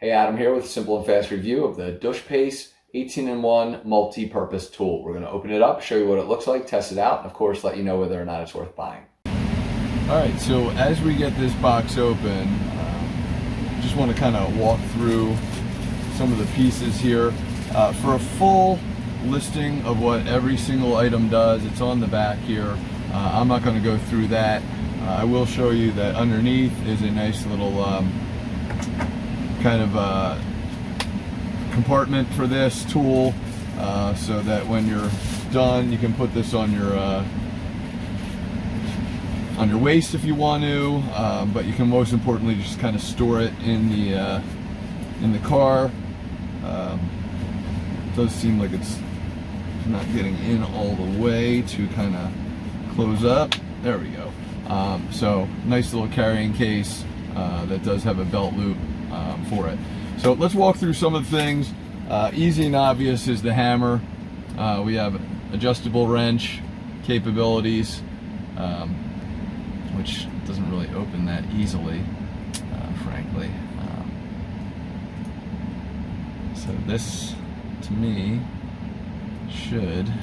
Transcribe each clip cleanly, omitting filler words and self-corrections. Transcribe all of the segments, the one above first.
Hey, Adam here with a simple and fast review of the DUSH PACE 18-in-1 multi-purpose tool. We're going to open it up, show you what it looks like, test it out, and of course let you know whether or not it's worth buying. Alright, so as we get this box open, just want to kind of walk through some of the pieces here. For a full listing of what every single item does, it's on the back here. I'm not going to go through that. I will show you that underneath is a nice little kind of compartment for this tool, so that when you're done you can put this on your waist if you want to, but you can most importantly just kind of store it in the car. It does seem like it's not getting in all the way to kind of close up. There we go. So nice little carrying case that does have a belt loop for it. So let's walk through some of the things. Easy and obvious is the hammer. We have adjustable wrench capabilities, which doesn't really open that easily, frankly. So this, to me, should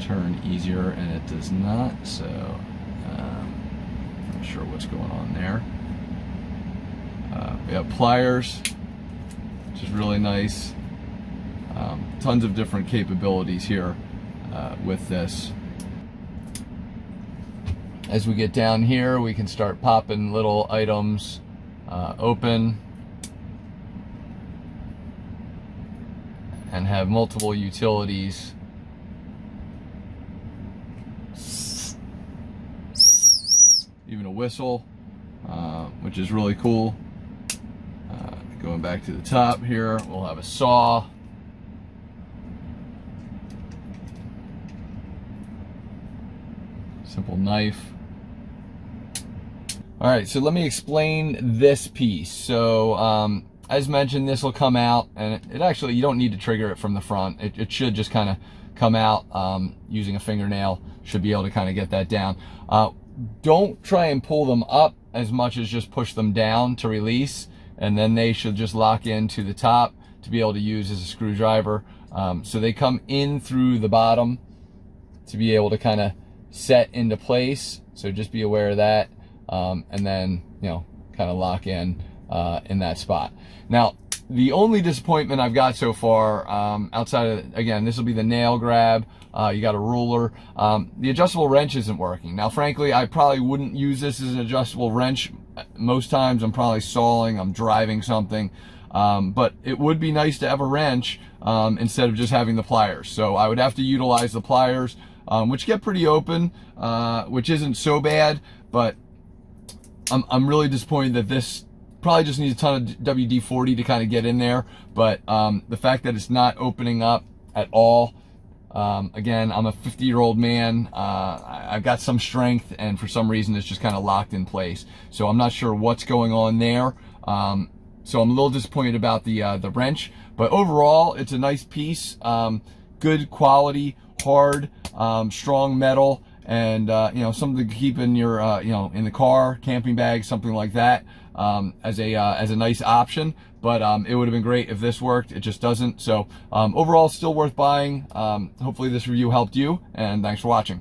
turn easier, and it does not, so I'm not sure what's going on there. We have pliers, which is really nice. Tons of different capabilities here with this. As we get down here, we can start popping little items open and have multiple utilities. Even a whistle, which is really cool. Going back to the top here, we'll have a saw. Simple knife. All right, so let me explain this piece. So as mentioned, this will come out, and it actually, you don't need to trigger it from the front. It should just kind of come out using a fingernail. Should be able to kind of get that down. Don't try and pull them up as much as just push them down to release, and then they should just lock into the top to be able to use as a screwdriver. So they come in through the bottom to be able to kind of set into place. So just be aware of that, and then, you know, kind of lock in that spot. Now, the only disappointment I've got so far, outside of, again, this will be the nail grab. You got a ruler. The adjustable wrench isn't working. Now, frankly, I probably wouldn't use this as an adjustable wrench. Most times I'm probably sawing, I'm driving something. But it would be nice to have a wrench instead of just having the pliers. So I would have to utilize the pliers, which get pretty open, which isn't so bad, but I'm really disappointed that this probably just needs a ton of WD-40 to kind of get in there. But the fact that it's not opening up at all, again, I'm a 50-year-old man. I've got some strength, and for some reason it's just kind of locked in place. So I'm not sure what's going on there. So I'm a little disappointed about the wrench, but overall it's a nice piece. Good quality, hard, strong metal, and you know, something to keep in your you know, in the car, camping bag, something like that, as a nice option. But it would have been great if this worked. It just doesn't. So overall, still worth buying. Hopefully this review helped you, and thanks for watching.